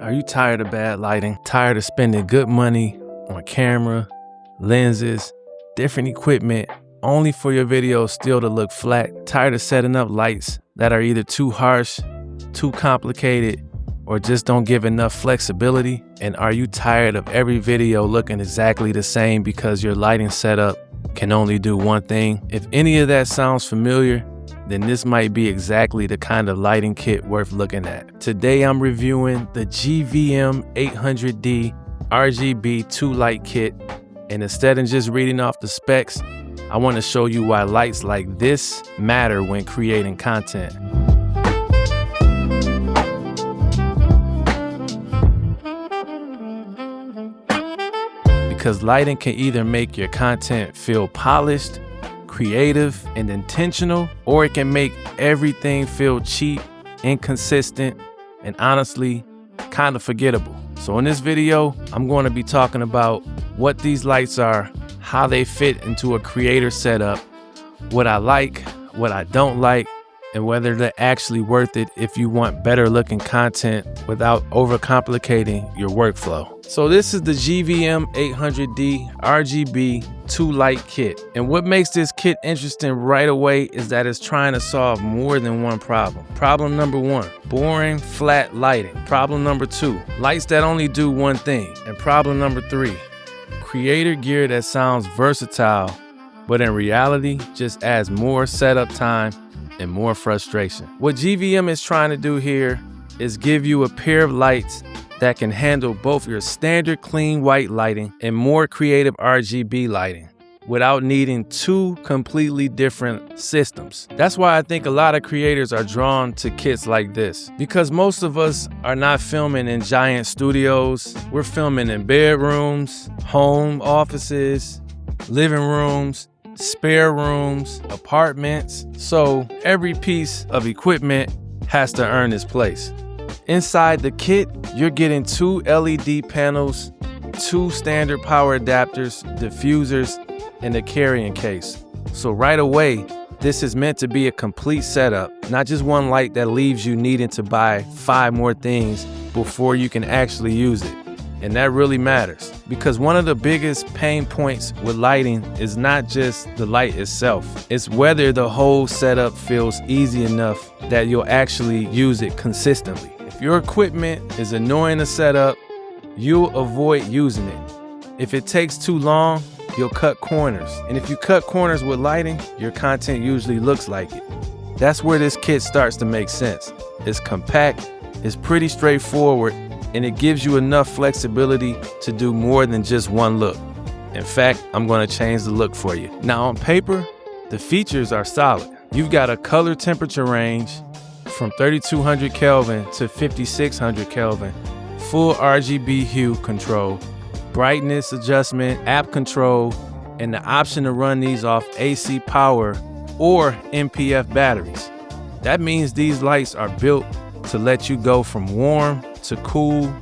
Are you tired of bad lighting? Tired of spending good money on camera, lenses, different equipment, only for your videos still to look flat? Tired of setting up lights that are either too harsh, too complicated, or just don't give enough flexibility? And are you tired of every video looking exactly the same because your lighting setup can only do one thing? If any of that sounds familiar, then this might be exactly the kind of lighting kit worth looking at. Today I'm reviewing the GVM 800D RGB 2 light kit, and instead of just reading off the specs, I want to show you why lights like this matter when creating content. Because lighting can either make your content feel polished, creative, and intentional, or it can make everything feel cheap, inconsistent, and honestly, kind of forgettable. So in this video, I'm going to be talking about what these lights are, how they fit into a creator setup, what I like, what I don't like, and whether they're actually worth it if you want better looking content without overcomplicating your workflow. So this is the GVM 800D RGB 2 light kit. And what makes this kit interesting right away is that it's trying to solve more than one problem. Problem number one, boring, flat lighting. Problem number two, lights that only do one thing. And problem number three, creator gear that sounds versatile, but in reality just adds more setup time and more frustration. What GVM is trying to do here is give you a pair of lights that can handle both your standard clean white lighting and more creative RGB lighting without needing two completely different systems. That's why I think a lot of creators are drawn to kits like this, because most of us are not filming in giant studios. We're filming in bedrooms, home offices, living rooms, spare rooms, apartments. So every piece of equipment has to earn its place. Inside the kit, you're getting 2 LED panels, 2 standard power adapters, diffusers, and a carrying case. So right away, this is meant to be a complete setup, not just one light that leaves you needing to buy 5 more things before you can actually use it. And that really matters, because one of the biggest pain points with lighting is not just the light itself, it's whether the whole setup feels easy enough that you'll actually use it consistently. If your equipment is annoying to set up, you'll avoid using it. If it takes too long, you'll cut corners. And if you cut corners with lighting, your content usually looks like it. That's where this kit starts to make sense. It's compact, it's pretty straightforward, and it gives you enough flexibility to do more than just one look. In fact, I'm going to change the look for you. Now on paper, the features are solid. You've got a color temperature range from 3200 Kelvin to 5600 Kelvin, full RGB hue control, brightness adjustment, app control, and the option to run these off AC power or MPF batteries. That means these lights are built to let you go from warm to cool,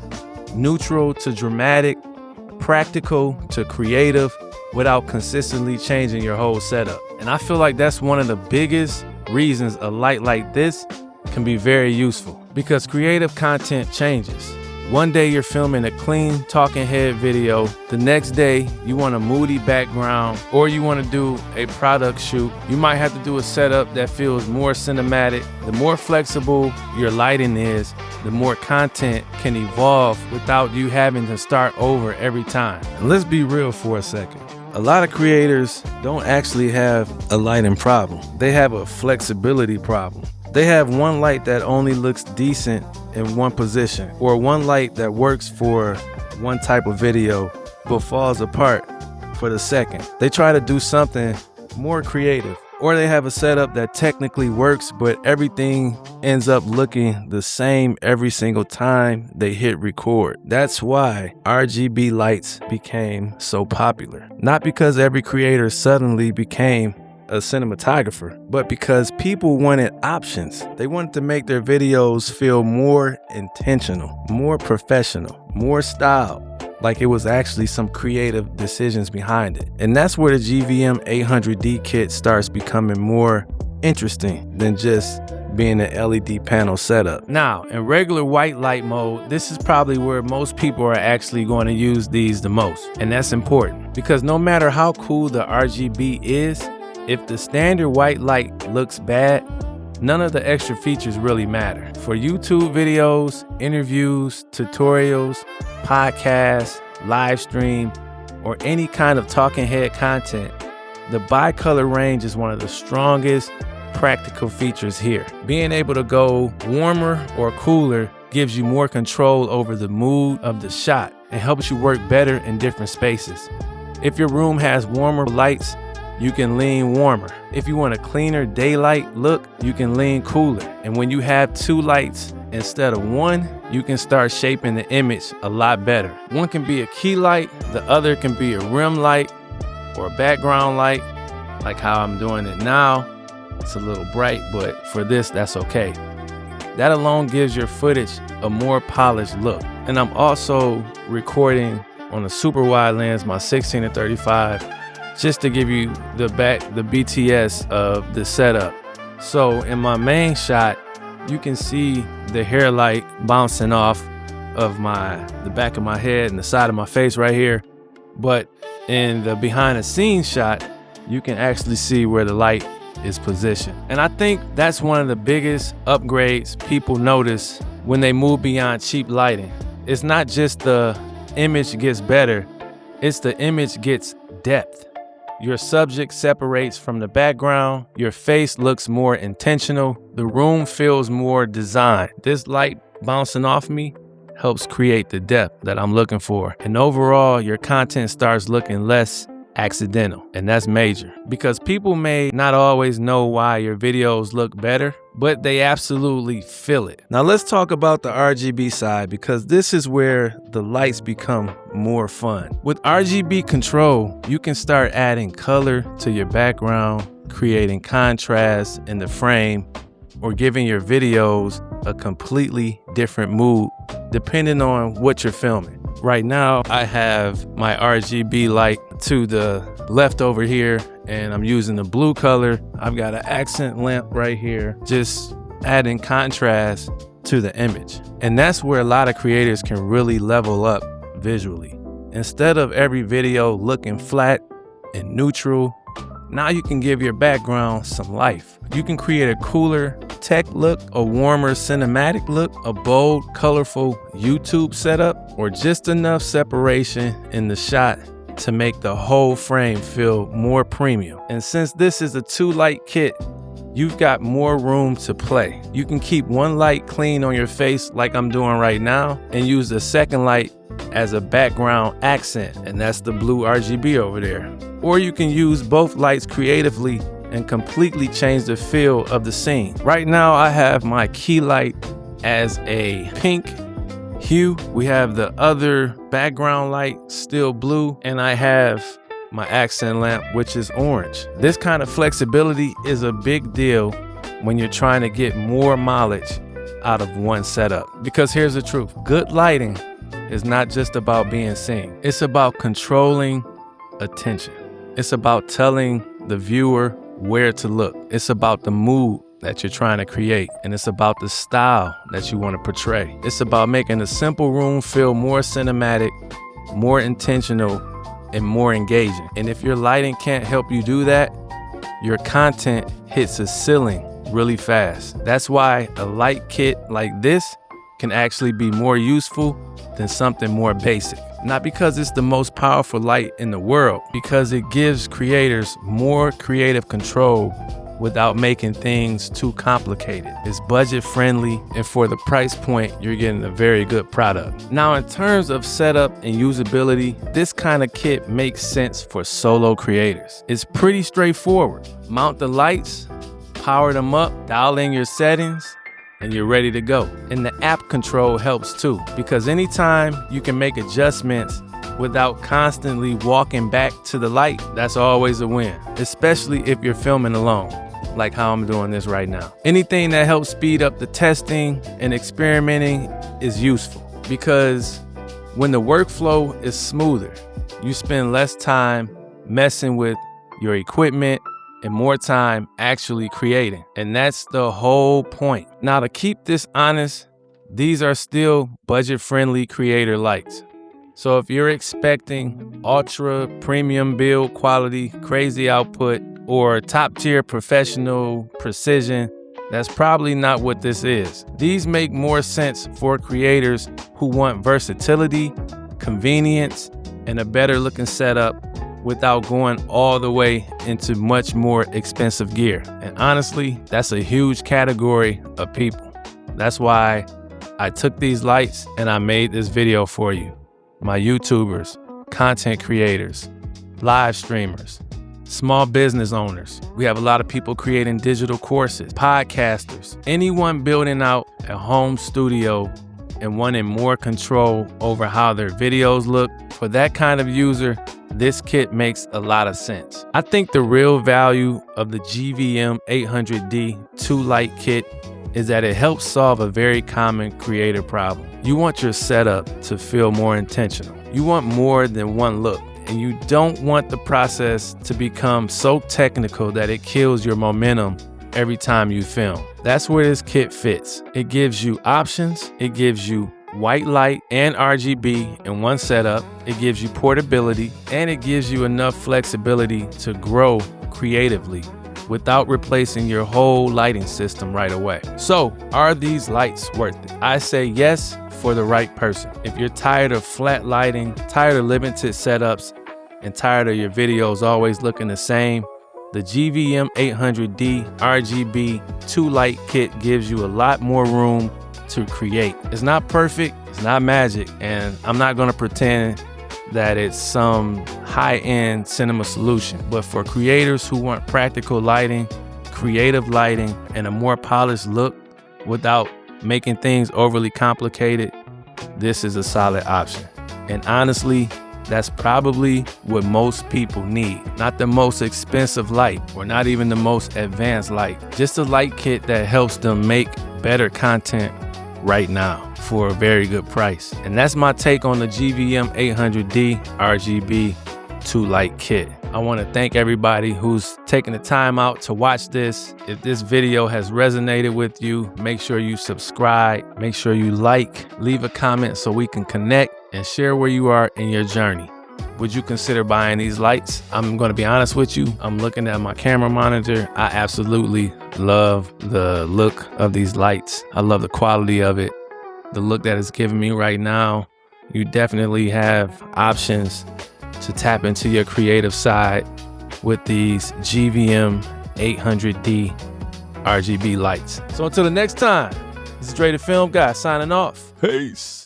neutral to dramatic, practical to creative, without consistently changing your whole setup. And I feel like that's one of the biggest reasons a light like this can be very useful, because creative content changes. One day you're filming a clean talking head video, the next day you want a moody background, or you want to do a product shoot. You might have to do a setup that feels more cinematic. The more flexible your lighting is, the more content can evolve without you having to start over every time. And let's be real for a second. A lot of creators don't actually have a lighting problem. They have a flexibility problem. They have one light that only looks decent in one position, or one light that works for one type of video but falls apart for the second. They try to do something more creative, or they have a setup that technically works but everything ends up looking the same every single time they hit record. That's why RGB lights became so popular. Not because every creator suddenly became a cinematographer, but because people wanted options. They wanted to make their videos feel more intentional, more professional, more styled, like it was actually some creative decisions behind it. And that's where the GVM 800D kit starts becoming more interesting than just being an LED panel setup. Now, in regular white light mode, this is probably where most people are actually going to use these the most. And that's important because no matter how cool the RGB is, if the standard white light looks bad, none of the extra features really matter. For YouTube videos, interviews, tutorials, podcasts, live stream, or any kind of talking head content, the bicolor range is one of the strongest practical features here. Being able to go warmer or cooler gives you more control over the mood of the shot and helps you work better in different spaces. If your room has warmer lights, you can lean warmer. If you want a cleaner daylight look, you can lean cooler. And when you have two lights instead of one, you can start shaping the image a lot better. One can be a key light, the other can be a rim light or a background light, like how I'm doing it now. It's a little bright, but for this, that's okay. That alone gives your footage a more polished look. And I'm also recording on a super wide lens, my 16-35, just to give you the BTS of the setup. So in my main shot, you can see the hair light bouncing off of the back of my head and the side of my face right here. But in the behind the scenes shot, you can actually see where the light is positioned. And I think that's one of the biggest upgrades people notice when they move beyond cheap lighting. It's not just the image gets better, it's the image gets depth. Your subject separates from the background, your face looks more intentional, the room feels more designed. This light bouncing off me helps create the depth that I'm looking for. And overall, your content starts looking less accidental, and that's major because people may not always know why your videos look better, but they absolutely feel it. Now let's talk about the RGB side because this is where the lights become more fun. With RGB control, you can start adding color to your background, creating contrast in the frame, or giving your videos a completely different mood depending on what you're filming. Right now, I have my RGB light to the left over here, and I'm using the blue color. I've got an accent lamp right here, just adding contrast to the image. And that's where a lot of creators can really level up visually. Instead of every video looking flat and neutral, now you can give your background some life. You can create a cooler tech look, a warmer cinematic look, a bold, colorful YouTube setup, or just enough separation in the shot to make the whole frame feel more premium. And since this is a 2-light kit, you've got more room to play. You can keep one light clean on your face like I'm doing right now and use the second light as a background accent, and that's the blue RGB over there. Or you can use both lights creatively and completely change the feel of the scene. Right now I have my key light as a pink hue. We have the other background light still blue, and I have my accent lamp, which is orange. This kind of flexibility is a big deal when you're trying to get more mileage out of one setup. Because here's the truth, good lighting is not just about being seen. It's about controlling attention. It's about telling the viewer where to look. It's about the mood that you're trying to create, and it's about the style that you want to portray. It's about making a simple room feel more cinematic, more intentional, and more engaging. And if your lighting can't help you do that, your content hits a ceiling really fast. That's why a light kit like this can actually be more useful than something more basic. Not because it's the most powerful light in the world, because it gives creators more creative control without making things too complicated. It's budget friendly, and for the price point, you're getting a very good product. Now, in terms of setup and usability, this kind of kit makes sense for solo creators. It's pretty straightforward. Mount the lights, power them up, dial in your settings, and you're ready to go. And the app control helps too, because anytime you can make adjustments without constantly walking back to the light, that's always a win, especially if you're filming alone, like how I'm doing this right now. Anything that helps speed up the testing and experimenting is useful, because when the workflow is smoother, you spend less time messing with your equipment and more time actually creating. And that's the whole point. Now, to keep this honest, these are still budget-friendly creator lights. So if you're expecting ultra premium build quality, crazy output, or top-tier professional precision, that's probably not what this is. These make more sense for creators who want versatility, convenience, and a better looking setup without going all the way into much more expensive gear. And honestly, that's a huge category of people. That's why I took these lights and I made this video for you. My YouTubers, content creators, live streamers, small business owners. We have a lot of people creating digital courses, podcasters, anyone building out a home studio and wanting more control over how their videos look. For that kind of user, this kit makes a lot of sense. I think the real value of the GVM 800D 2-light kit is that it helps solve a very common creator problem. You want your setup to feel more intentional. You want more than one look, and you don't want the process to become so technical that it kills your momentum every time you film. That's where this kit fits. It gives you options. It gives you white light and RGB in one setup. It gives you portability, and it gives you enough flexibility to grow creatively without replacing your whole lighting system right away. So, are these lights worth it? I say yes for the right person. If you're tired of flat lighting, tired of limited setups, and tired of your videos always looking the same, the GVM 800D RGB 2-light kit gives you a lot more room to create. It's not perfect, it's not magic, and I'm not gonna pretend that it's some high-end cinema solution. But for creators who want practical lighting, creative lighting, and a more polished look without making things overly complicated, this is a solid option. And honestly, that's probably what most people need. Not the most expensive light, or not even the most advanced light. Just a light kit that helps them make better content right now for a very good price. And that's my take on the GVM 800D RGB 2-light kit. I want to thank everybody who's taking the time out to watch this. If this video has resonated with you, make sure you subscribe, make sure you like, leave a comment so we can connect, and share where you are in your journey. Would you consider buying these lights? I'm going to be honest with you. I'm looking at my camera monitor. I absolutely love the look of these lights. I love the quality of it, the look that it's giving me right now. You definitely have options to tap into your creative side with these GVM 800D RGB lights. So until the next time, this is Dre the Film Guy signing off. Peace.